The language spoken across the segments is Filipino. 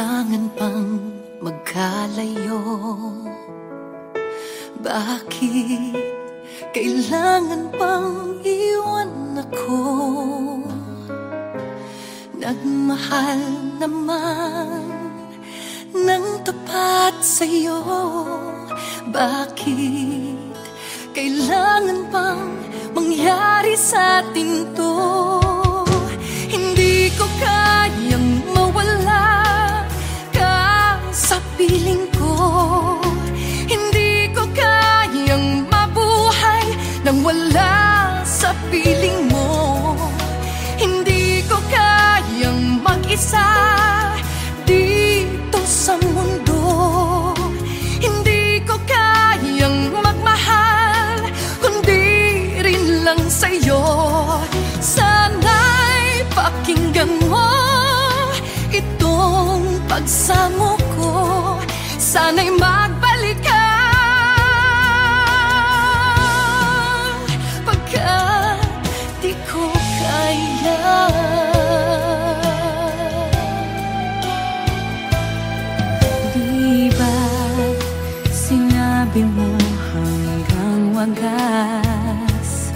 kailangan pang magkalayo? Bakit kailangan pang iwan ako? Nagmahal naman ng tapat sa'yo. Bakit kailangan pang mangyari sa atin to? Hindi ko kayang mawala ka sa piling ko. Hindi ko kayang mabuhay nang wala sa piling mo. Hindi ko kayang mag-isa dito sa mundo. Hindi ko kayang magmahal kundi rin lang sa'yo. Sana'y pakinggan mo itong pagsamo ko. Sana'y magbalik ka, pagkat di ko kaya. Di ba sinabi mo hanggang wagas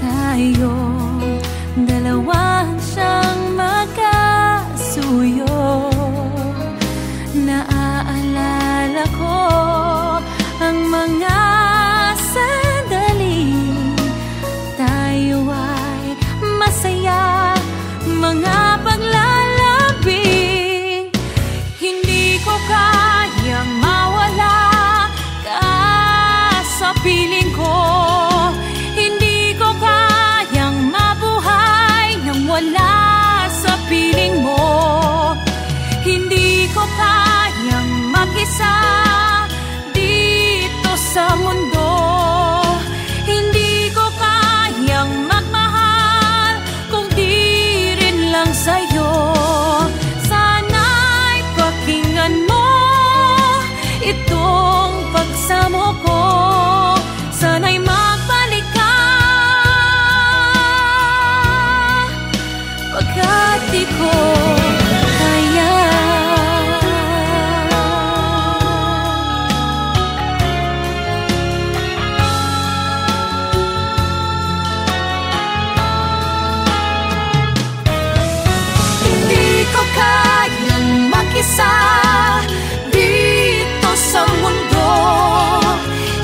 tayong dalawang siyang magkasuyo? Naaalala ko ang mga sandali tayo ay masaya, mga paglalambing. Hindi ko kayang mawala ka sa piling ko. Hindi ko kayang mabuhay nang wala sa piling mo. Hindi ko kayang mag-isa dito sa mundo. Hindi ko kayang magmahal kung di rin lang sa'yo. Sana'y pakinggan mo itong pagsamo ko. Sana'y magbalik ka, pagkat di ko kaya. Hindi ko kayang mag-isa dito sa mundo.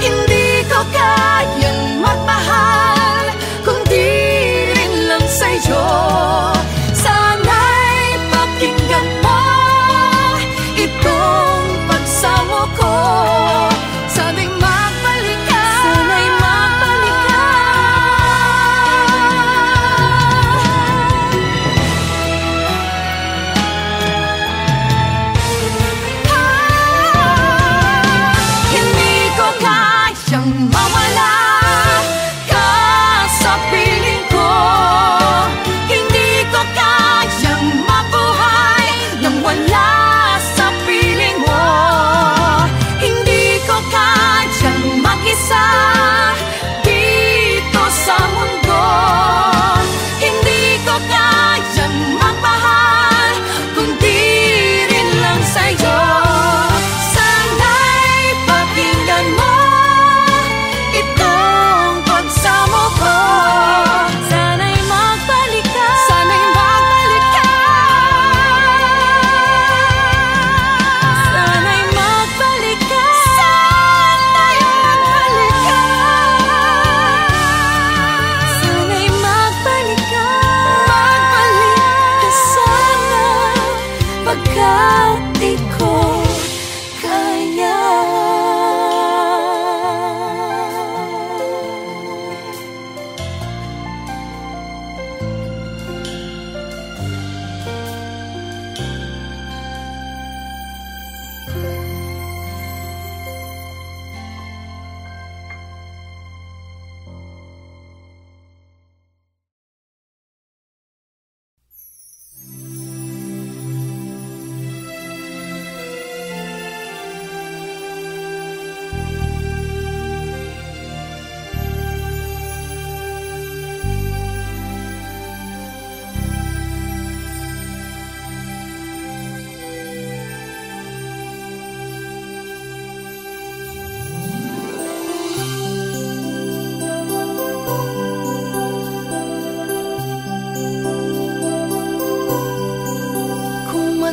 Hindi ko kayang magmahal kung di rin lang sa'yo. Sana'y pakinggan mo itong pagsamo ko. Sana'y magbalik ka, sana'y magbalik ka. Hindi ko kayang mawala ka sa piling ko. Hindi ko kayang mabuhay nang wala sa piling mo. Hindi ko kayang mag-isa dito sa mundo. Hindi ko kayang magmahal kundi rin lang sa'yo. Sana'y pakinggan mo itong pagsamo ko. Sana'y magbalik ka, sana'y magbalik ka. Sana'y magbalik ka, sana'y magbalik ka. Sana'y magbalik ka, magbalik ka sana, pagkat di ko kaya.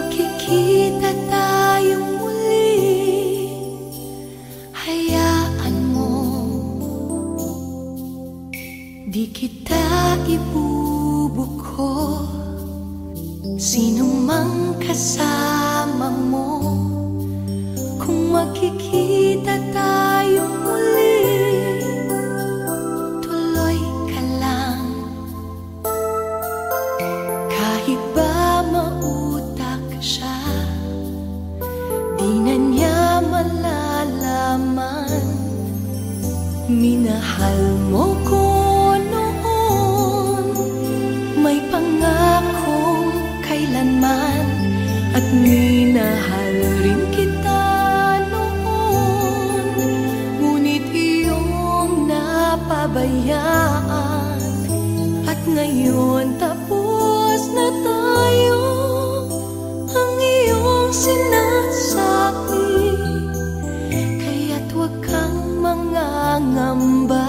magkikita tayong muli, hayaan mo, di kita ibubuko. Sino mang kasama mo, kung magkikita tayong muli, tuloy ka lang. Kahit ba mautak siya, di na niya malalaman. Minahal mo ko noon, may pangakong kailanman, at minahal rin kita noon. Ngunit iyong napabayaan, at ngayon tapos na tayo. Ang iyong sinasabi, kaya't huwag kang mangangamba.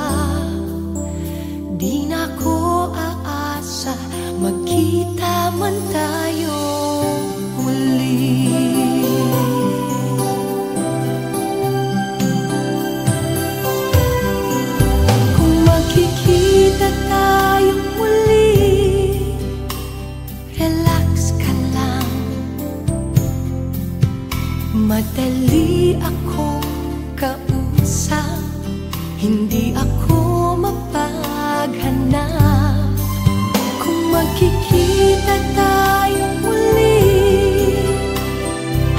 Di na ko aasa, magkita man tayo muli. Kung magkikita tayong muli, relax ka lang. Madali akong kausap, hindi ako mapaghanap. Kung magkikita tayong muli,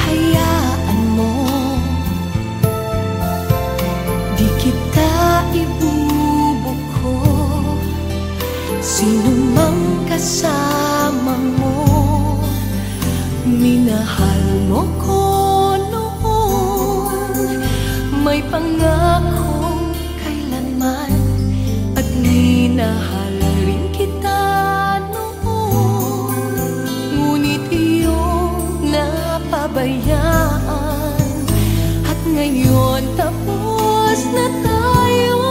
hayaan mo, di kita ibubuko. Sino mang kasama mo, minahal mo ko noon, may pangakong kailanman, at minahal rin kita noon. Ngunit iyong napabayaan, at ngayon tapos na tayo.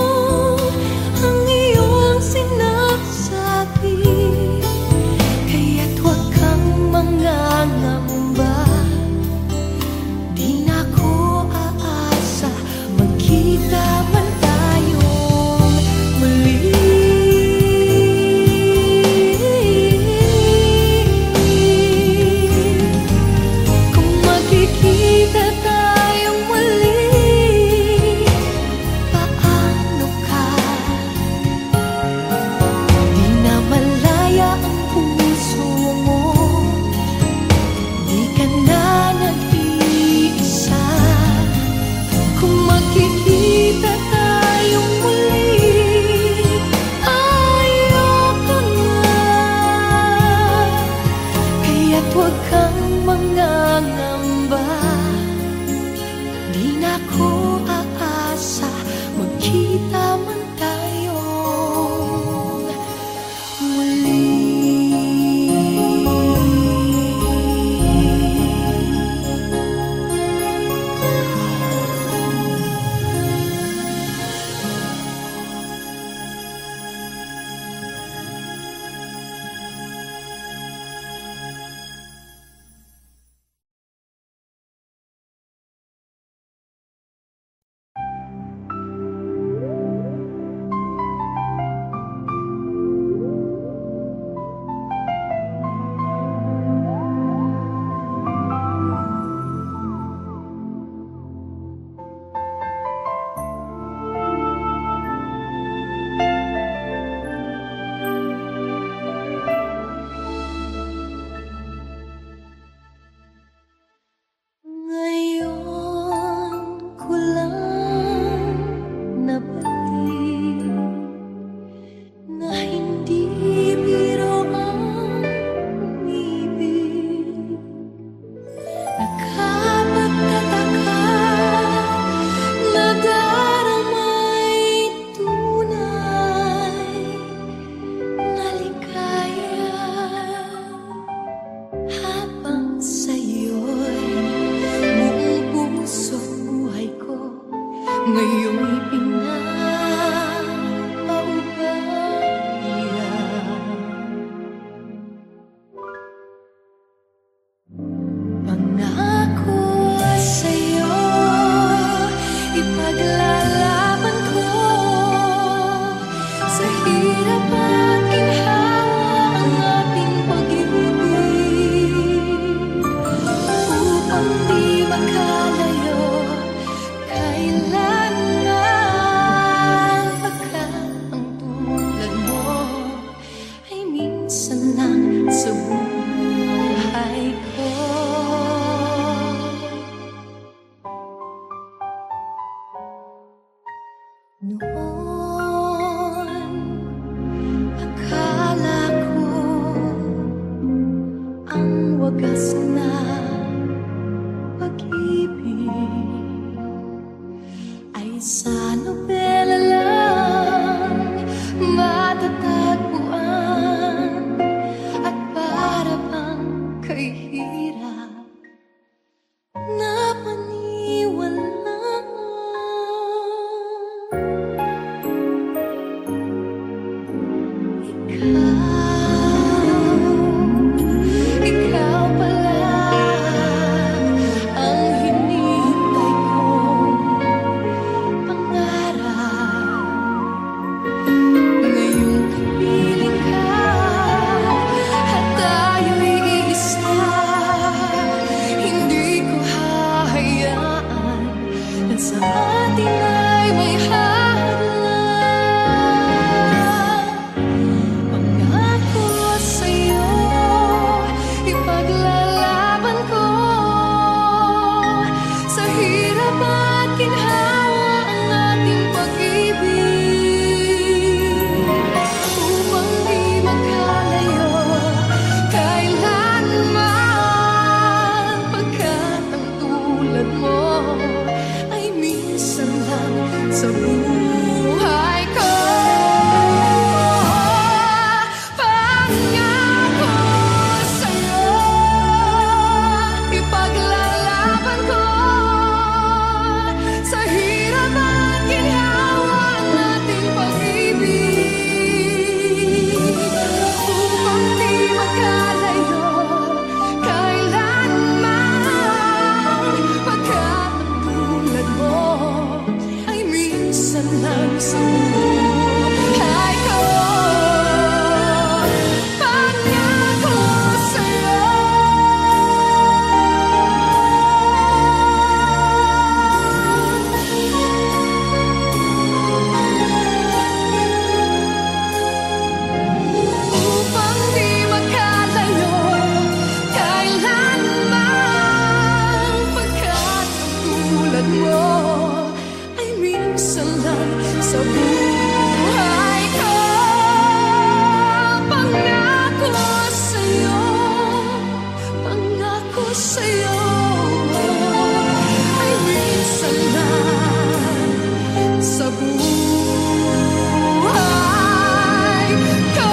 Ang iyong sinasabi, kaya't huwag kang mangangamba. Di na ko aasa, magkita man tayong muli. Kung magkikita tayong muli, paano ka? Di na malaya ang puso mo, di ka na nag-iisa. Kung magkikita tayong muli, ayoko na. Kaya't huwag kang mangangamba. Di na ko aasa, magkita man tayong muli. Pinapaubayan. wagas na pag-ibig ay sa nobela lang matatagpuan, at para bang kay hirap na paniwalaan. Ikaw pala ang hinihintay kong pangarap. Ngayong kapiling ka at tayo'y iisa, hindi ko hahayaan na sa atin ay may sa buhay ko. Pangako sa'yo, ipaglalaban ko sa hirap at ginhawa ang ating pag-ibig, upang di magkalayo kailanman, pagkat ang tulad mo minsan lang sa buhay ko. Pangako sa'yo, upang di magkalayo kailanman, pagkat ang tulad mo minsan lang sa buhay ko. Pangako sa'yo, pangako sa'yo, ay minsan lang sa buhay ko.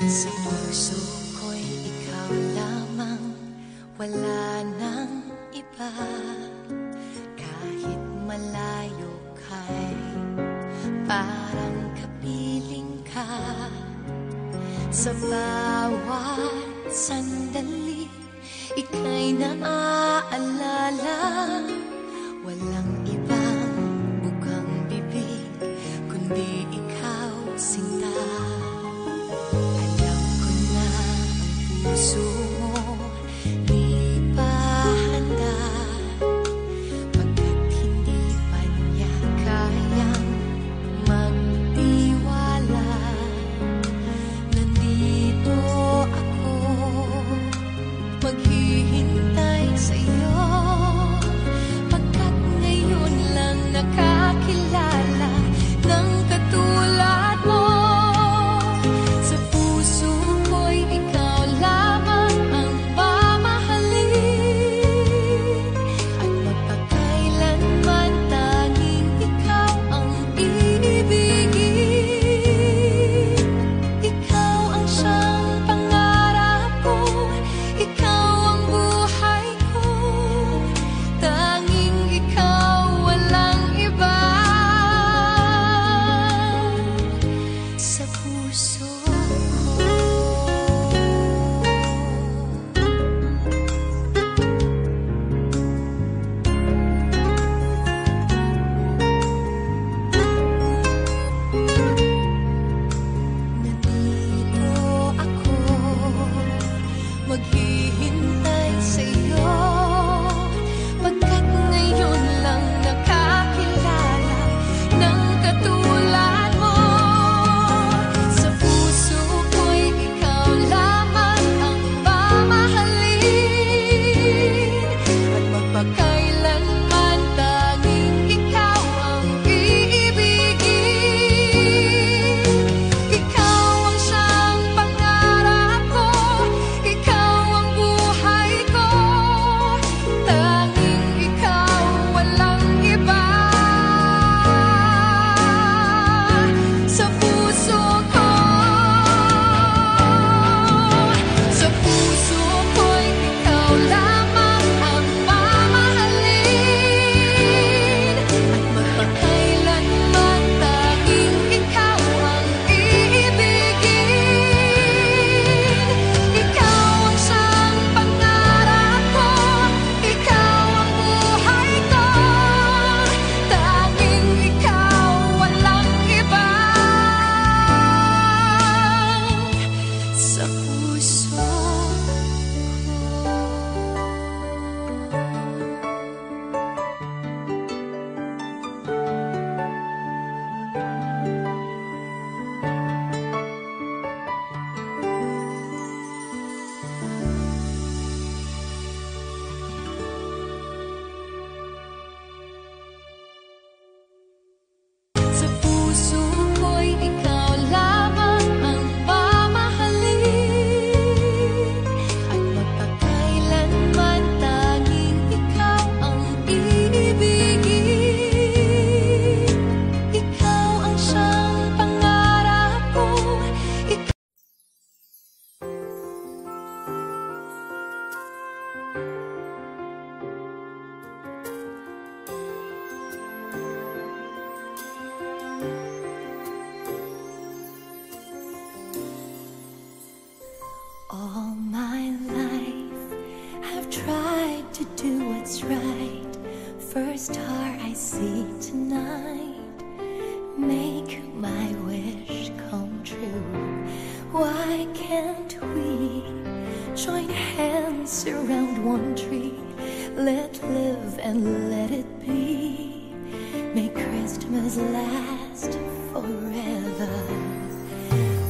Sa puso ko'y ikaw lamang, wala nang iba. Kahit malayo ka'y parang kapiling ka. Sa bawat sandali, ika'y naaalala. Walang ibang bukang bibig, kundi ikaw, sinta. Puso mo di pa handa, pagkat hindi pa niya kayang magtiwala. Nandito ako, maghihintay sa'yo, pagkat ngayon maghihintay sa'yo, pagkat ngayon lang nakakilala ng katulad mo. Sa puso ko'y ikaw lamang ang mamahalin, at magpakailanman tanging ikaw ang iibigin. Ikaw ang siyang pangarap ko, ikaw ang buhay ko, tanging ikaw, walang iba. Sa puso ko, sa puso ko'y ikaw lamang ang mamahalin, at magpakailanman tanging ikaw ang iibigin. Ikaw ang siyang pangarap ko, ikaw ang buhay ko, tanging ikaw, walang iba. Sa puso ko. Sa puso ko'y ikaw lamang ang mamahalin, at magpakailanman tanging ikaw ang iibigin. Ikaw ang siyang pangarap ko, all my life I've tried to do what's right. First star I see tonight, make my wish come true. Why can't we join hands around one tree? Let live and let it be. Make Christmas last forever.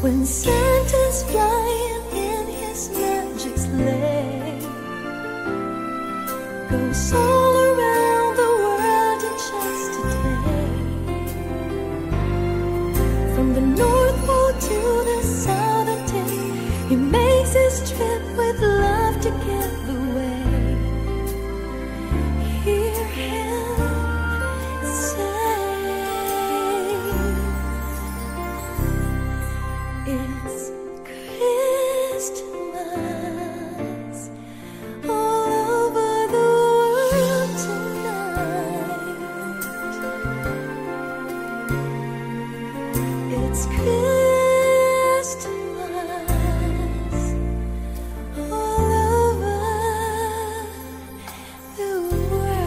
When Santa's flying in his magic sleigh, goes all around the world in just a day. From the North Pole to the Southern Tip, he makes his trip with love to give away. Hear him say, it's Christmas all over the world tonight. It's Christmas all over the world.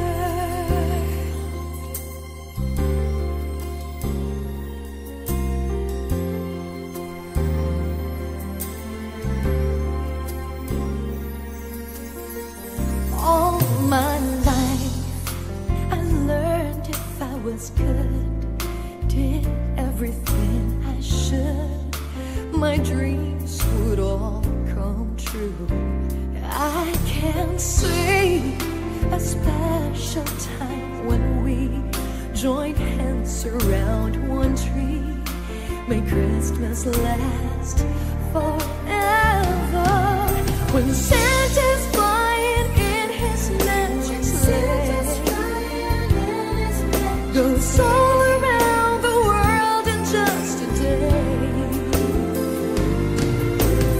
All my life I learned if I was good, did everything I should, my dreams would all come true. I can't see a special time when we join hands around one tree. May Christmas last forever. When Santa's flying in his magic sleigh, goes all around the world in just a day.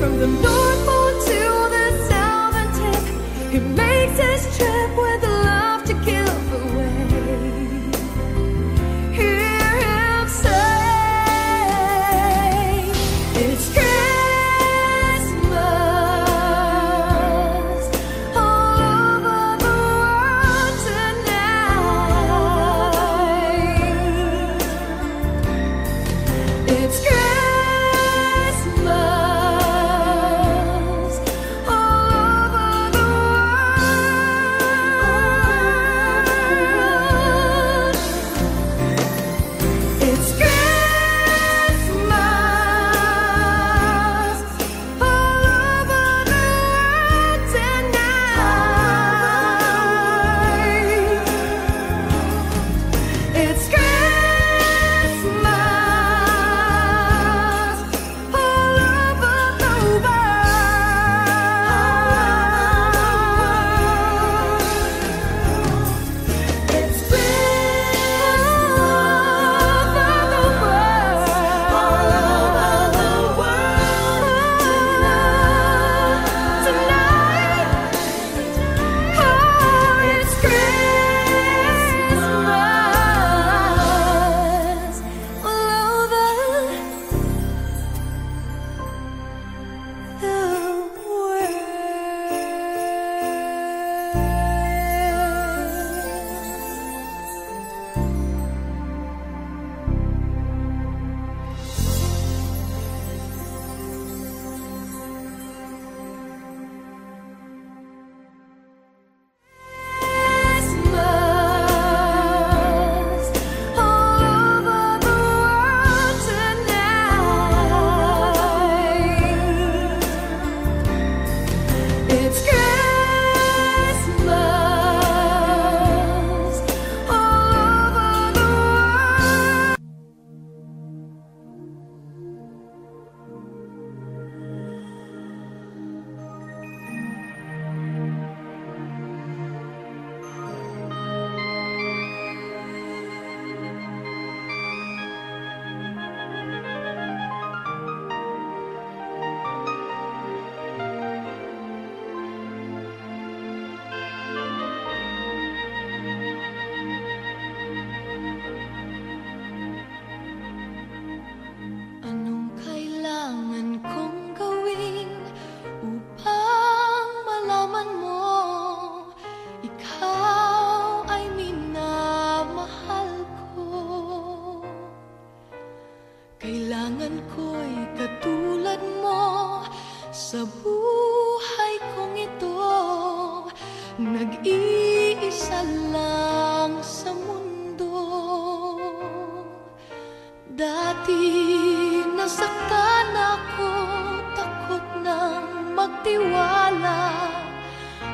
From the North Pole to the Southern Tip, he makes his trip with love to give away. Hear him say, it's Christmas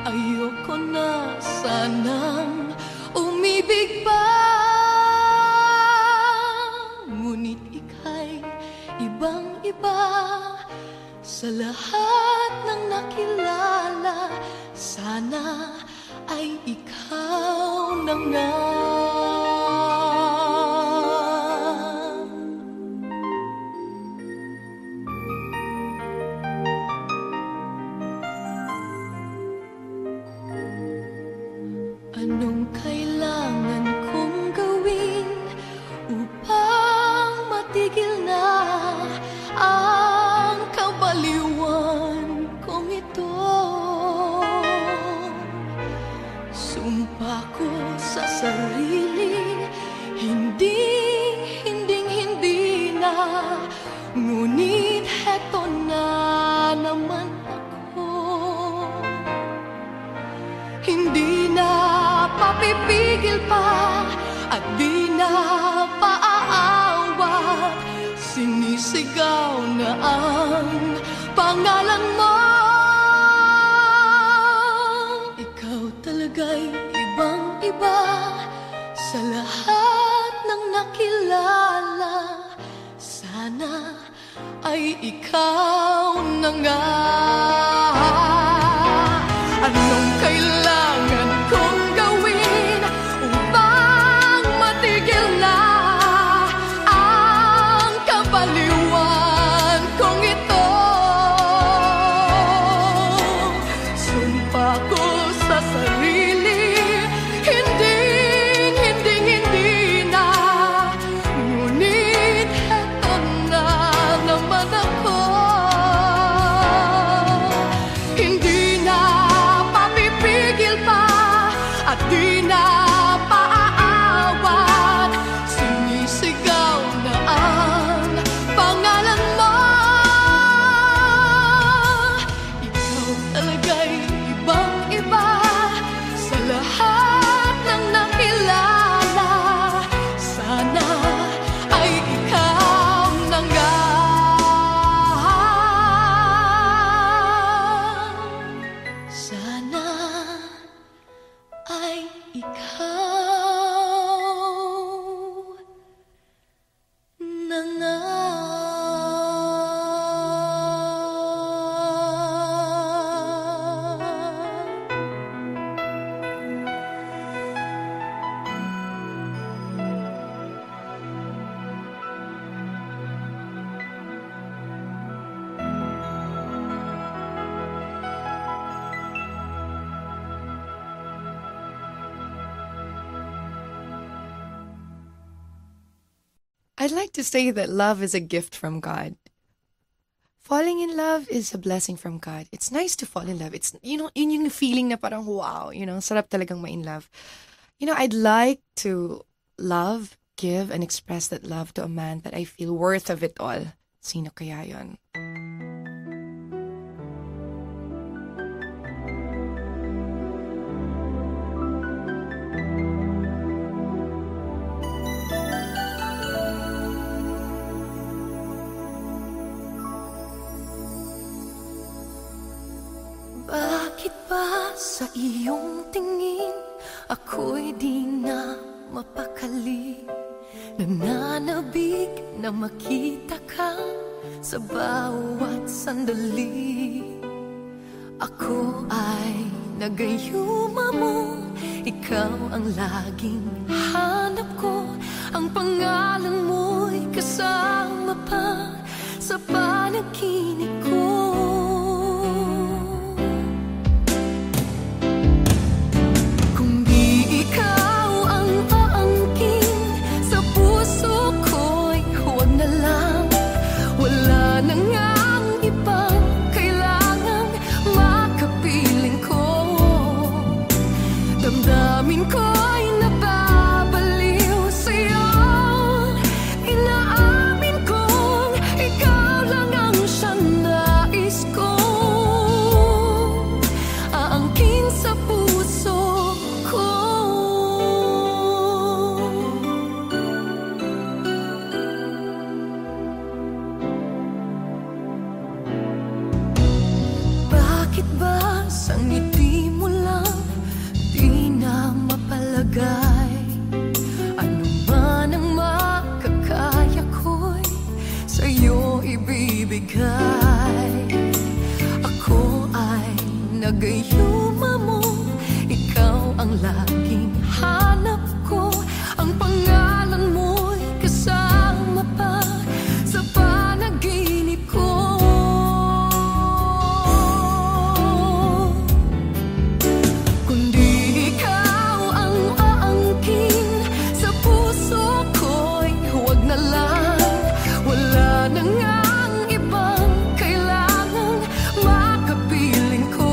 Ayoko na sanang umibig pa, ngunit ika'y ibang-iba sa lahat ng nakilala. Sana ay ikaw na nga. Anong kailangan kong gawin upang matigil na ang kabaliwan kong ito? Sumpa ko sa sarili, hindi na, ngunit heto na naman ako. Hindi na mapipigil pa at di na paaawat, sinisigaw na ang pangalan mo. Ikaw talaga'y ibang-iba sa lahat ng nakilala. Sana ay ikaw na nga. Anong kailangan kong gawin upang matigil na ang kabaliwan kong ito? Sumpa ko sa sarili, hindi na, ngunit heto na naman ako. Hindi na mapipigil pa at di na paaawat, sinisigaw na ang pangalan mo. Ikaw talaga'y ibang-iba sa lahat ng nakilala. Sana ay ikaw na nga. Sana ay ikaw na nga. I'd like to say that love is a gift from God. Falling in love is a blessing from God. It's nice to fall in love. It's, yun yung feeling na parang wow, sarap talagang ma-in love. I'd like to love, give, and express that love to a man that I feel worth of it all. Sino kaya yun? Bakit ba sa iyong tingin ako'y di na mapakali? Nananabik na makita ka sa bawat sandali. Ako ay nagayuma mo, ikaw ang laging hanap ko. Ang pangalan mo'y kasama pa sa panaginip ko. Damdamin ko'y nababaliw sa'yo. Inaamin kong ikaw lang ang siyang nais ko, aangkin sa puso ko. Bakit ba sa ngiti mo pinagayuma mo. Ikaw ang laging hanap ko. Ang pangalan mo'y kasama pa sa panaginip ko. Kundi ikaw ang aangkin sa puso ko'y huwag na lang. Wala na ngang ibang kailangang makapiling ko.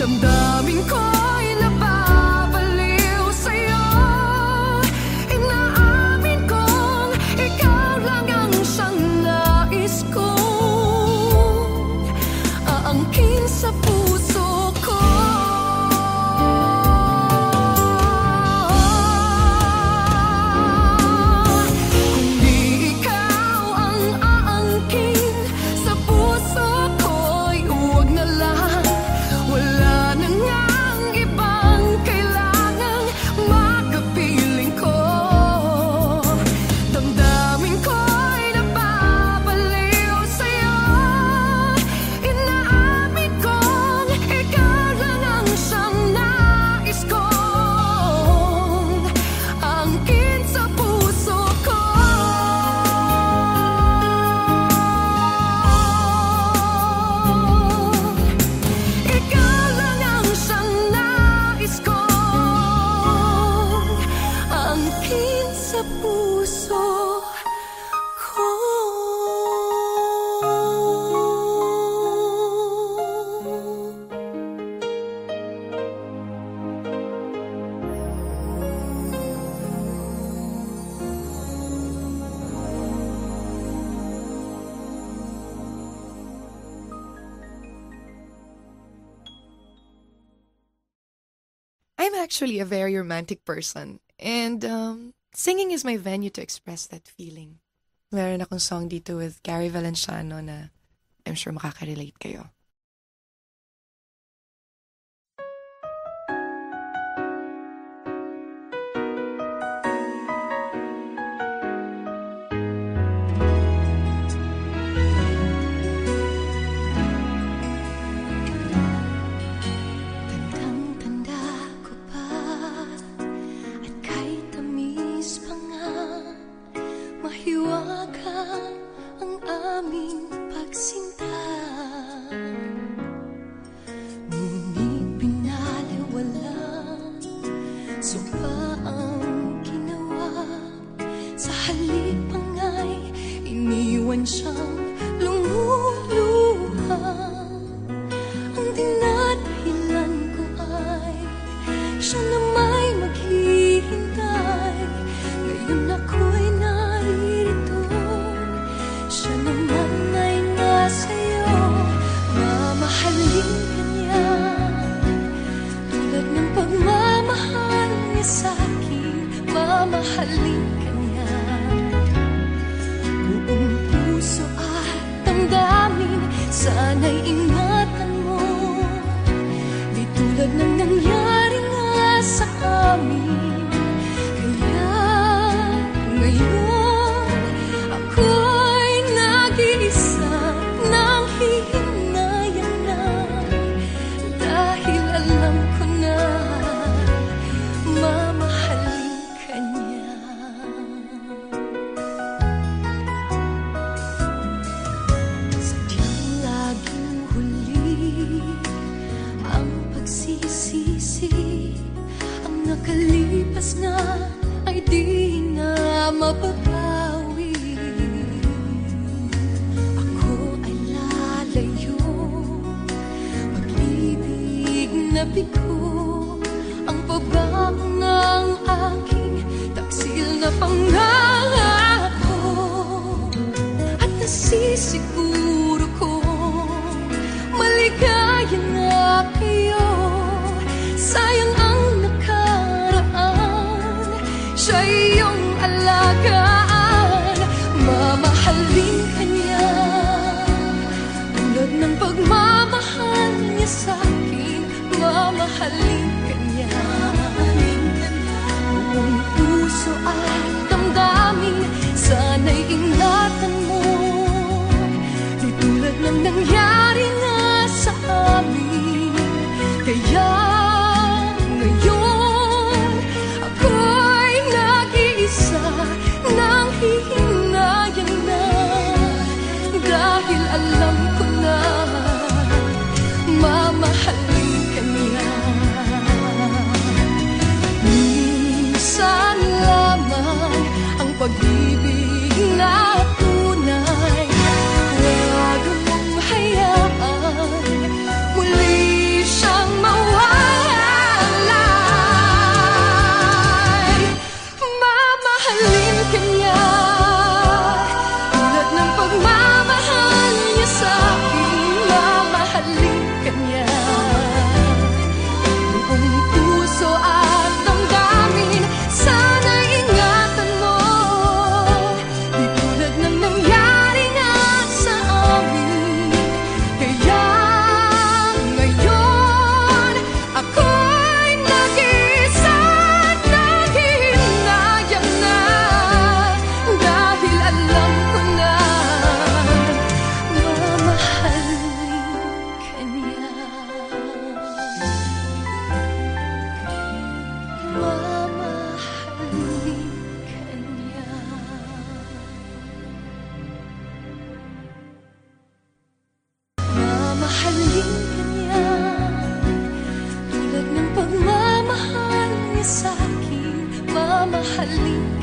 Damdamin ko'y napabaliw sa'yo. Inaamin kong ikaw lang ang siyang nais kong aangkin sa puso ko. Kundi ikaw ang aangkin sa puso ko'y huwag na lang. Wala na ngang ibang kailangang makapiling ko. Damdamin ko'y napabaliw sa'yo. Inaamin kong ikaw lang ang siyang nais kong aangkin sa puso ko. Ikaw lang ang siyang nais kong aangkin sa puso ko. I'm actually a very romantic person. And singing is my venue to express that feeling. Meron akong song dito with Gary Valenciano na I'm sure makaka-relate kayo. Tandang-tanda ko pa at kahit tamis pa nga, mahiwaga ang aming pagsinta. Ngunit pinaliwalang sumpa ang ginawa. Sa halip pa nga'y iniwan siyang lumuluha. Ang dinadahilan ko ay siya na may maghihintay. Ngayon ako'y naririto, siya naman ay nasa'yo. Mamahalin ka niya tulad ng pagmamahal niya sa'kin. Mamahalin ka niya buong puso at damdamin. Sana'y ingatan mo, di tulad ng nangyari nga sa amin. Kaya ngayon ako'y nag-iisa nang hihinayan na, dahil alam ko na mamahalin ka niya. Sadyang laging huli ang pagsisisi. Ang nakalipas na ay di na mababawi. Ako ay lalayo, pag-ibig na bigo. Ang pabago ng aking taksil na pangako. At nasisiguro ko maligaya na kayo. Sayang ang nakaraan, siya iyong alagaan. Mamahalin ka niya tulad ng pagmamahal niya sa'kin. Mamahalin ka niya buong puso at damdamin. Sana'y ingatan mo, di tulad ng nangyari nga sa akin. niya sa'kin, mamahalin